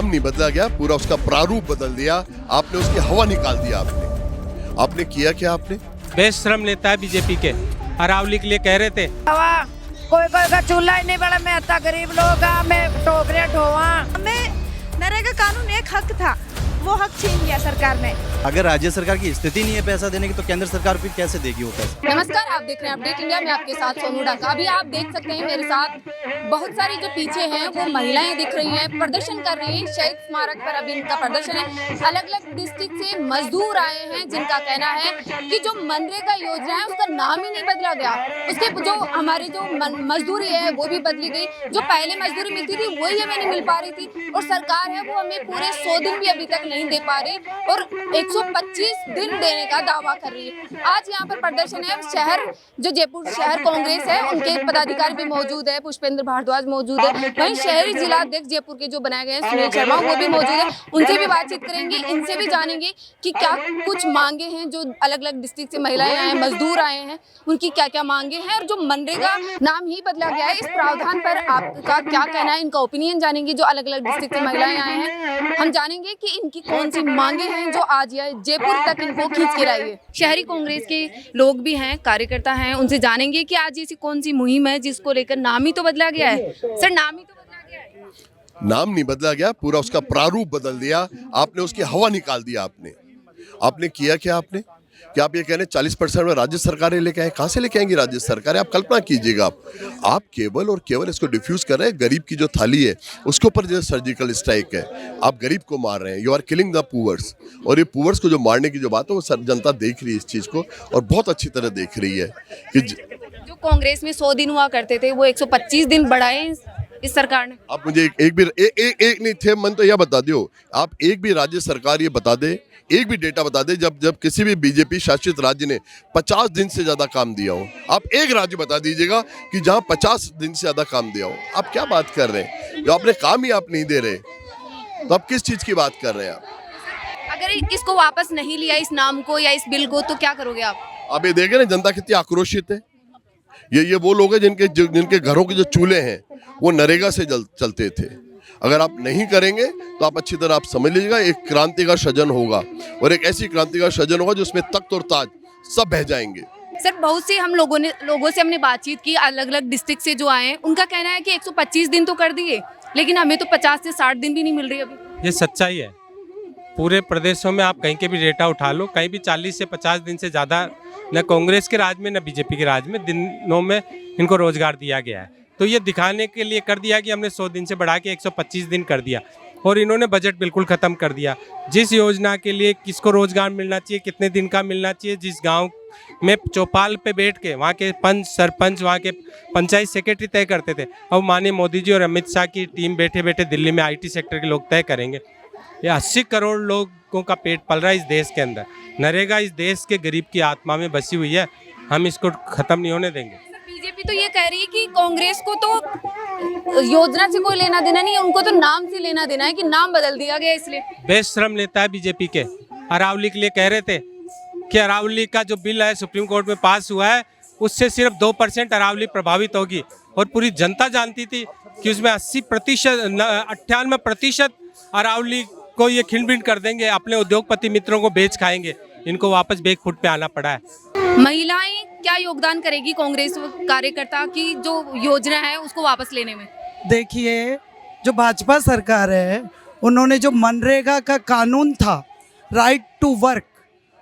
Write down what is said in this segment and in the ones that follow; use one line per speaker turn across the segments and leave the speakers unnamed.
नाम नहीं बदला गया, पूरा उसका प्रारूप बदल दिया आपने, उसकी हवा निकाल दिया आपने किया क्या आपने?
बेशरम नेता है बीजेपी के। अरावली के लिए कह रहे थे
हवा कोई का चूल्हा ही नहीं बड़ा, मैं इतना गरीब लोग मैं टोकरे ढोवा।
हमें नरेगा कानून एक हक था, वो हक छीन लिया सरकार ने।
अगर राज्य सरकार की स्थिति नहीं है पैसा देने की तो केंद्र सरकार फिर कैसे देगी वो पैसा?
नमस्कार, आप देख रहे हैं अपडेट इंडिया में, आपके साथ सोनू डाका। अभी आप देख सकते हैं मेरे साथ बहुत सारी जो पीछे हैं वो महिलाएं दिख रही हैं, प्रदर्शन कर रही हैं। शहीद स्मारक पर अभी इनका प्रदर्शन है। अलग अलग डिस्ट्रिक्ट से मजदूर आए हैं जिनका कहना है कि जो मनरेगा योजना है उसका नाम ही नहीं बदला गया, उसके जो हमारी जो मजदूरी है वो भी बदली गई। जो पहले मजदूरी मिलती थी वही हमें नहीं मिल पा रही थी, और सरकार है वो हमें पूरे 100 दिन भी अभी तक नहीं दे पा रही, और 125 दिन देने का दावा कर रही है। आज यहाँ पर प्रदर्शन है। शहर जो जयपुर शहर कांग्रेस है उनके पदाधिकारी भी मौजूद है, पुष्पेंद्र भारद्वाज मौजूद है, वहीं शहरी जिला अध्यक्ष जयपुर के जो बनाए गए हैं सुनील शर्मा वो भी मौजूद है। उनसे भी बातचीत करेंगे, इनसे भी जानेंगे कि क्या कुछ मांगे हैं। जो अलग अलग डिस्ट्रिक्ट से महिलाएं आए, मजदूर आए हैं, उनकी क्या क्या मांगे हैं, और जो मनरेगा नाम ही बदला गया है इस प्रावधान पर आपका क्या कहना है, इनका ओपिनियन जानेंगे। जो अलग अलग डिस्ट्रिक्ट से महिलाएं आए हैं हम जानेंगे कि इनकी कौन सी मांगे हैं जो आज जयपुर तक इनको खींच के लाई है। शहरी कांग्रेस के लोग भी हैं, कार्यकर्ता हैं, उनसे जानेंगे कि आज ऐसी कौन सी मुहिम है जिसको लेकर नाम ही तो बदला गया है। सर, नाम ही तो बदला गया है।
नाम नहीं बदला गया, पूरा उसका प्रारूप बदल दिया आपने, उसकी हवा निकाल दिया आपने किया क्या आपने? क्या आप ये कह रहे हैं 40% में राज्य सरकारें लेके आए? कहाँ से लेके आएंगी राज्य सरकारें? आप कल्पना कीजिएगा, आप केवल और केवल इसको डिफ्यूज कर रहे हैं। गरीब की जो थाली है उसके ऊपर जो सर्जिकल स्ट्राइक है, आप गरीब को मार रहे हैं। You are killing the poors, और ये पुअर्स को जो मारने की जो बात है वो जनता देख रही है इस चीज़ को, और बहुत अच्छी तरह देख रही है कि
जो कांग्रेस में 100 दिन हुआ करते थे वो 125 दिन बढ़ाए इस सरकार ने।
आप मुझे एक नहीं थे मन तो यह बता दो, आप एक भी राज्य सरकार ये बता दे, एक भी डेटा बता दे जब किसी भी बीजेपी शासित राज्य ने 50 दिन से ज्यादा काम दिया हो। आप एक राज्य बता दीजिएगा कि जहां 50 दिन से ज्यादा काम दिया हो। आप क्या बात कर रहे हैं? जो आपने काम ही आप नहीं दे रहे, तो आप किस चीज की बात कर रहे हैं आप?
अगर इसको वापस नहीं लिया, इस नाम को या इस बिल को, तो क्या करोगे आप?
आप ये देख रहे हैं जनता कितनी आक्रोशित है। ये वो लोग हैं जिनके घरों के जो चूल्हे हैं वो नरेगा से चलते थे। अगर आप नहीं करेंगे तो आप अच्छी तरह आप समझ लीजिएगा एक क्रांति का सृजन होगा, और एक ऐसी क्रांति का सृजन होगा जिसमें तख्त और ताज सब बह जाएंगे।
सर, बहुत से हम लोगों से हमने बातचीत की, अलग अलग डिस्ट्रिक्ट से जो आए हैं, उनका कहना है कि 125 दिन तो कर दिए लेकिन हमें तो 50 से 60 दिन भी नहीं मिल रही अभी।
ये सच्चाई है। पूरे प्रदेशों में आप कहीं के भी डेटा उठा लो, कहीं भी 40 से 50 दिन से ज़्यादा न कांग्रेस के राज में न बीजेपी के राज में दिनों में इनको रोजगार दिया गया है। तो ये दिखाने के लिए कर दिया कि हमने 100 दिन से बढ़ा के 125 दिन कर दिया, और इन्होंने बजट बिल्कुल ख़त्म कर दिया। जिस योजना के लिए किसको रोजगार मिलना चाहिए, कितने दिन का मिलना चाहिए, जिस गांव में चौपाल पे बैठ के वहाँ के पंच सरपंच, वहाँ के पंचायत सेक्रेटरी तय करते थे, अब माननीय मोदी जी और अमित शाह की टीम बैठे बैठे दिल्ली में IT सेक्टर के लोग तय करेंगे। ये 80 करोड़ लोगों का पेट पल रहा है इस देश के अंदर। नरेगा इस देश के गरीब की आत्मा में बसी हुई है, हम इसको ख़त्म नहीं होने देंगे।
बीजेपी तो ये कह रही है कि कांग्रेस को तो योजना से कोई लेना देना नहीं है, उनको तो नाम से लेना देना है कि नाम बदल दिया गया इसलिए।
बेशरम नेता है बीजेपी के। अरावली के लिए कह रहे थे कि अरावली का जो बिल है सुप्रीम कोर्ट में पास हुआ है उससे सिर्फ 2% अरावली प्रभावित होगी, और पूरी जनता जानती थी कि उसमें 98% अरावली को ये खिंड भिंड कर देंगे, अपने उद्योगपति मित्रों को बेच खाएंगे। इनको वापस बैकफुट पे आना पड़ा है।
महिलाएं क्या योगदान करेगी कांग्रेस कार्यकर्ता की जो योजना है उसको वापस लेने में?
देखिए, जो भाजपा सरकार है उन्होंने जो मनरेगा का कानून था, राइट टू वर्क,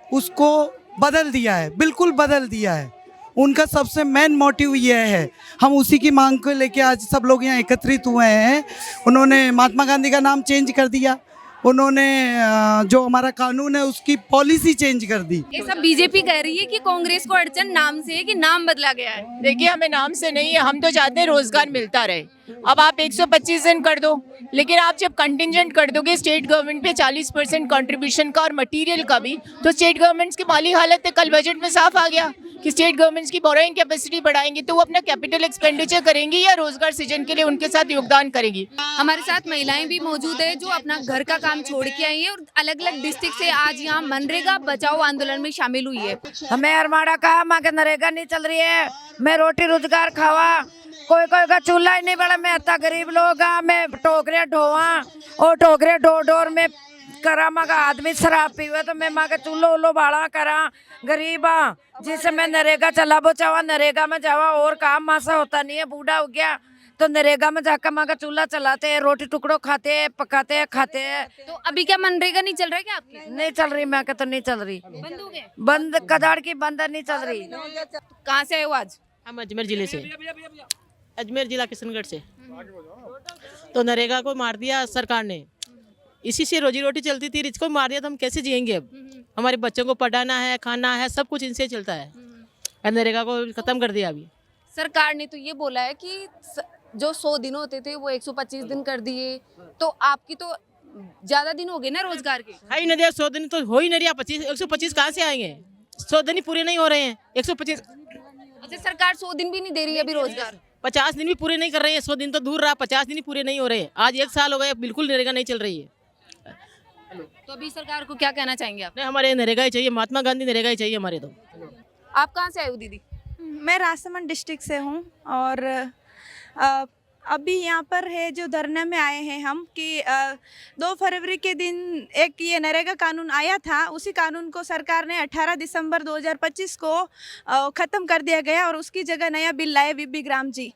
उसको बदल दिया है, बिल्कुल बदल दिया है। उनका सबसे मेन मोटिव ये है, हम उसी की मांग को लेके आज सब लोग यहाँ एकत्रित हुए हैं। उन्होंने महात्मा गांधी का नाम चेंज कर दिया, उन्होंने जो हमारा कानून है उसकी पॉलिसी चेंज कर दी।
ये सब बीजेपी कह रही है कि कांग्रेस को अड़चन नाम से है कि नाम बदला गया है।
देखिए, हमें नाम से नहीं है, हम तो चाहते हैं रोजगार मिलता रहे। अब आप 125 दिन कर दो, लेकिन आप जब कंटिजेंट कर दोगे स्टेट गवर्नमेंट पे 40% कंट्रीब्यूशन का और मटेरियल का भी, तो स्टेट गवर्नमेंट्स की माली हालत है कल बजट में साफ आ गया कि स्टेट गवर्नमेंट्स की बोरोइंग कैपेसिटी बढ़ाएंगे तो वो अपना कैपिटल एक्सपेंडिचर करेंगी या रोजगार सृजन के लिए उनके साथ योगदान करेगी।
हमारे साथ महिलाएं भी मौजूद है जो अपना घर का काम छोड़ के आई है और अलग अलग डिस्ट्रिक्ट से आज यहाँ मनरेगा बचाओ आंदोलन में शामिल हुई है।
हमें अरमाड़ा कहा माँ के नरेगा नहीं चल रही है, मैं रोटी रोजगार खावा,
कोई कोई का चूल्हा ही नहीं बड़ा, मैं इतना गरीब लोग हाँ, मैं टोकरियाँ ढोवा और टोकरियाँ डोर में करा मगा आदमी शराब पीवे तो मैं मगा चूल्हो उल्लो बाड़ा करा गरीब हाँ, जिससे मैं नरेगा चला बचावा, नरेगा में जावा और काम मासा होता नहीं है, बूढ़ा हो गया तो नरेगा में जाकर मगा चूल्हा चलाते हैं, रोटी टुकड़ों खाते हैं, पकाते हैं, खाते हैं।
तो अभी क्या मनरेगा नहीं चल रहा है क्या आपकी?
नहीं चल रही, मैं तो नहीं चल रही,
बंद हो गए?
बंद कदाड़ की बंद नहीं चल रही।
कहाँ से आए हो आज?
हम अजमेर जिले से, अजमेर जिला किशनगढ़ से। तो नरेगा को मार दिया सरकार ने, इसी से रोजी रोटी चलती थी, इसको मार दिया तो हम कैसे जिएंगे अब? हमारे बच्चों को पढ़ाना है, खाना है, सब कुछ इनसे चलता है। नरेगा को खत्म कर दिया अभी।
सरकार ने तो ये बोला है कि जो 100 दिन होते थे वो 125 दिन कर दिए, तो आपकी तो ज्यादा दिन हो गए ना रोजगार के।
हाई न दिया 100 दिन तो हो ही नहीं रहा, 125 कहाँ से आएंगे? 100 दिन ही पूरे नहीं हो रहे हैं, 125।
अच्छा, सरकार 100 दिन भी नहीं दे रही है अभी रोजगार?
50 दिन भी पूरे नहीं कर रहे हैं, 100 दिन तो दूर रहा, 50 दिन ही पूरे नहीं हो रहे हैं। आज 1 साल हो गए, बिल्कुल नरेगा नहीं चल रही है।
तो अभी सरकार को क्या कहना चाहेंगे आप?
नहीं, हमारे नरेगा ही चाहिए, महात्मा गांधी नरेगा ही चाहिए हमारे तो।
आप कहाँ से आए हो दीदी?
मैं राजसमंद डिस्ट्रिक्ट से हूँ और अभी यहाँ पर है जो धरने में आए हैं हम कि 2 फरवरी के दिन एक ये नरेगा कानून आया था, उसी कानून को सरकार ने 18 दिसंबर 2025 को ख़त्म कर दिया गया और उसकी जगह नया बिल लाए वीबी ग्राम जी।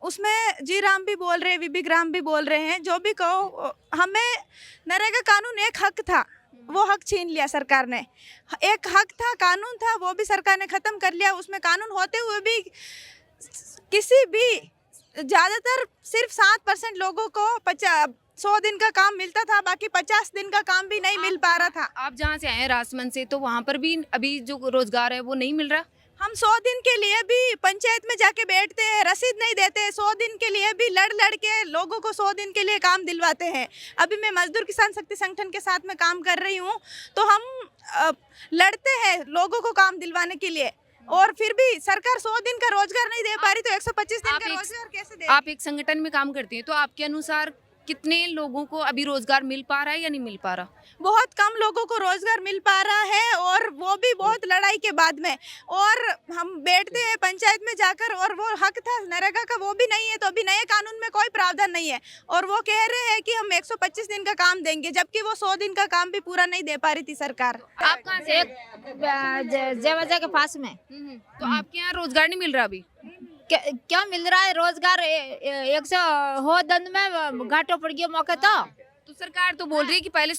उसमें जी राम भी बोल रहे हैं, वीबी ग्राम भी बोल रहे हैं, जो भी कहो, हमें नरेगा कानून एक हक था, वो हक छीन लिया सरकार ने। एक हक था, कानून था, वो भी सरकार ने ख़त्म कर लिया। उसमें कानून होते हुए भी किसी भी ज़्यादातर सिर्फ 7% लोगों को 100 दिन का काम मिलता था, बाकी 50 दिन का काम भी नहीं मिल पा रहा था।
आप जहाँ से आए हैं राजसमंद से, तो वहाँ पर भी अभी जो रोजगार है वो नहीं मिल रहा?
हम 100 दिन के लिए भी पंचायत में जाके बैठते हैं, रसीद नहीं देते। 100 दिन के लिए भी लड़ के लोगों को 100 दिन के लिए काम दिलवाते हैं। अभी मैं मजदूर किसान शक्ति संगठन के साथ में काम कर रही हूँ, तो हम लड़ते हैं लोगों को काम दिलवाने के लिए, और फिर भी सरकार 100 दिन का रोजगार नहीं दे पा रही, तो 125 दिन का रोजगार कैसे दे?
आप एक संगठन में काम करती हैं, तो आपके अनुसार कितने लोगों को अभी रोजगार मिल पा रहा है या नहीं मिल पा रहा?
बहुत कम लोगों को रोजगार मिल पा रहा है, और वो भी बहुत लड़ाई के बाद में। और हम बैठते हैं पंचायत में जाकर, और वो हक था नरेगा का, वो भी नहीं है। तो अभी नए कानून में कोई प्रावधान नहीं है, और वो कह रहे हैं कि हम 125 दिन का काम देंगे, जबकि वो 100 दिन का काम भी पूरा नहीं दे पा रही थी सरकार।
आप कहाँ से?
जेवाजा के पास में।
तो आपके यहाँ रोजगार नहीं मिल रहा अभी?
क्या मिल रहा है रोजगार? 100 हो दिन में घाटो पड़ गया मौके
तो सरकार तो बोल रही है कि पहले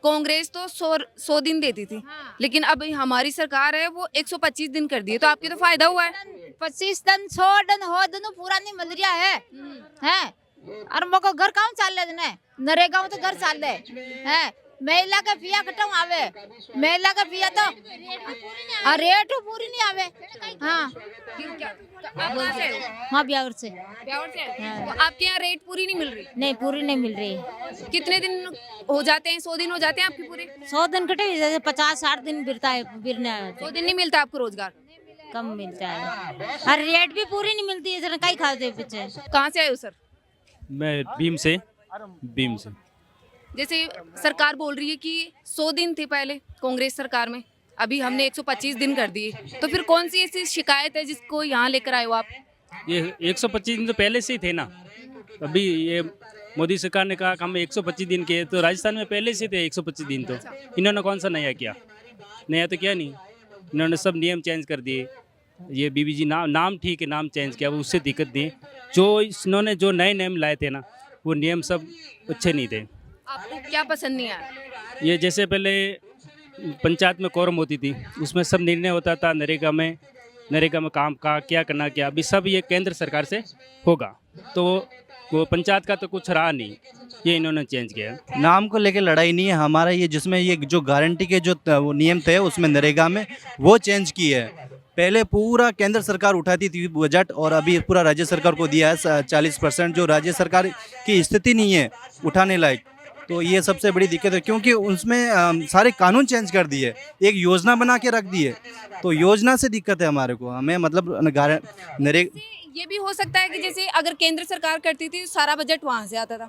कांग्रेस तो 100 दिन देती थी, लेकिन अब हमारी सरकार है वो 125 दिन कर दिए, तो आपके तो फायदा हुआ है।
25 दिन 100 दिन हो दिन पूरा नहीं मिल रहा है। और मोको घर काम चाल रहे नरेगा में, तो घर चाल रहे है। महिला का पिया खत्म आवे, महिला का पिया तो रेट पूरी नहीं आवे। हाँ, हाँ ब्यावर से।
तो आपके यहाँ रेट पूरी नहीं मिल रही?
नहीं, पूरी नहीं मिल रही।
कितने दिन हो जाते हैं? 100 दिन हो जाते हैं आपके पूरे?
100 दिन कटे, 50-60 दिन बिरता है, बिरने
100 दिन नहीं मिलता आपको रोजगार?
कम मिलता है, और रेट भी पूरी नहीं मिलती है, जरा कहीं खाते पीछे।
कहाँ से आए हो सर?
मैं भीम से।
जैसे सरकार बोल रही है कि 100 दिन थे पहले कांग्रेस सरकार में, अभी हमने 125 दिन कर दिए, तो फिर कौन सी ऐसी शिकायत है जिसको यहाँ लेकर आए हो आप?
ये 125 दिन तो पहले से ही थे ना। अभी ये मोदी सरकार ने कहा कि हम 125 दिन के, तो राजस्थान में पहले से थे 125 दिन। तो इन्होंने कौन सा नया किया? नया तो क्या नहीं, इन्होंने सब नियम चेंज कर दिए। ये बीबीजी नाम ठीक है, नाम चेंज किया, वो उससे दिक्कत नहीं। जो इन्होंने जो नए नियम लाए थे ना, वो नियम सब अच्छे नहीं थे।
आपको क्या पसंद नहीं आया?
ये जैसे पहले पंचायत में कोरम होती थी, उसमें सब निर्णय होता था नरेगा में काम का क्या करना क्या। अभी सब ये केंद्र सरकार से होगा, तो वो पंचायत का तो कुछ रहा नहीं, ये इन्होंने चेंज किया।
नाम को लेके लड़ाई नहीं है हमारा, ये जिसमें ये जो गारंटी के जो नियम थे उसमें नरेगा में वो चेंज की है। पहले पूरा केंद्र सरकार उठाती थी बजट, और अभी पूरा राज्य सरकार को दिया है 40%, जो राज्य सरकार की स्थिति नहीं है उठाने लायक। तो ये सबसे बड़ी दिक्कत है, क्योंकि उसमें सारे कानून चेंज कर दिए, एक योजना बना के रख दी है, तो योजना से दिक्कत है हमारे को। हमें मतलब
ये भी हो सकता है कि जैसे अगर केंद्र सरकार करती थी सारा बजट वहाँ से आता था,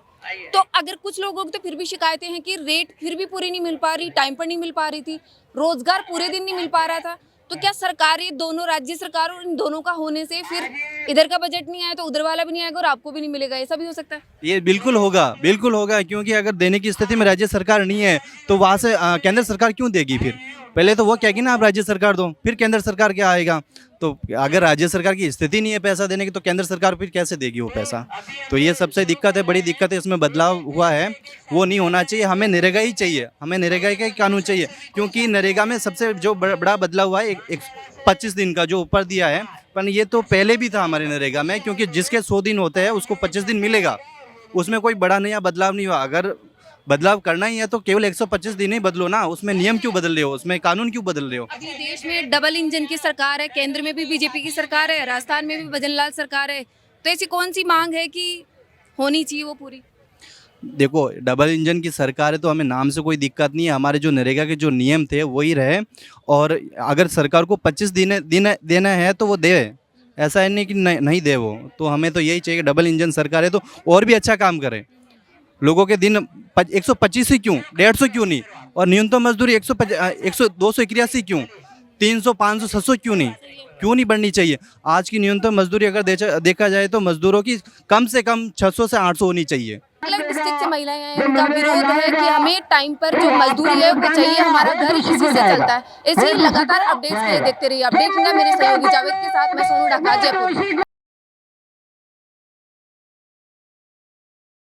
तो अगर कुछ लोगों की तो फिर भी शिकायतें हैं कि रेट फिर भी पूरी नहीं मिल पा रही, टाइम पर नहीं मिल पा रही थी, रोजगार पूरे दिन नहीं मिल पा रहा था। तो क्या सरकार, ये दोनों राज्य सरकार और इन दोनों का होने से फिर इधर का बजट नहीं आया तो उधर वाला भी नहीं आएगा और आपको भी नहीं मिलेगा, ऐसा भी हो सकता है।
ये बिल्कुल होगा क्योंकि अगर देने की स्थिति में राज्य सरकार नहीं है तो वहाँ से केंद्र सरकार क्यों देगी? फिर पहले तो वो कहेगी ना आप राज्य सरकार दो, फिर केंद्र सरकार क्या आएगा। तो अगर राज्य सरकार की स्थिति नहीं है पैसा देने की तो केंद्र सरकार फिर कैसे देगी वो पैसा? तो ये सबसे दिक्कत है, बड़ी दिक्कत है। इसमें बदलाव हुआ है, वो नहीं होना चाहिए। हमें नरेगा ही चाहिए, हमें नरेगा का ही कानून चाहिए, क्योंकि नरेगा में सबसे जो बड़ा बदलाव हुआ है 25 दिन का जो ऊपर दिया है, पर ये तो पहले भी था हमारे नरेगा में, क्योंकि जिसके 100 दिन होते हैं उसको 25 दिन मिलेगा। उसमें कोई बड़ा नया बदलाव नहीं हुआ। अगर बदलाव करना ही है तो केवल 125 दिन ही बदलो ना, उसमें नियम क्यों बदल रहे हो, उसमें कानून क्यों बदल रहे हो?
अभी देश में डबल इंजन की सरकार है, केंद्र में भी बीजेपी की सरकार है, राजस्थान में भी भजन लाल सरकार है, तो ऐसी कौन सी मांग है कि होनी चाहिए वो पूरी?
देखो, डबल इंजन की सरकार है तो हमें नाम से कोई दिक्कत नहीं है। हमारे जो नरेगा के जो नियम थे वही रहे, और अगर सरकार को 25 दिन देना है तो वो दे, ऐसा है नहीं कि नहीं दे वो। तो हमें तो यही चाहिए, डबल इंजन सरकार है तो और भी अच्छा काम करे। लोगों के दिन 125 ही क्यों, 150 क्यों नहीं, और न्यूनतम मजदूरी 281 क्यों, 300, 500, 700 क्यों नहीं बढ़नी चाहिए? आज की न्यूनतम मजदूरी अगर देखा जाए तो मजदूरों की कम से कम 600 से 800 होनी चाहिए।
अलग डिस्ट्रिक्ट से महिलाएं हैं, उनका विरोध है कि हमें टाइम पर जो मजदूरी है वो चाहिए, हमारा घर इसी से चलता है। ऐसे ही लगातार अपडेट्स देखते रहिए। अपडेट मेरे सहयोगी जावेद के साथ मैं सोनू ढाका, जयपुर।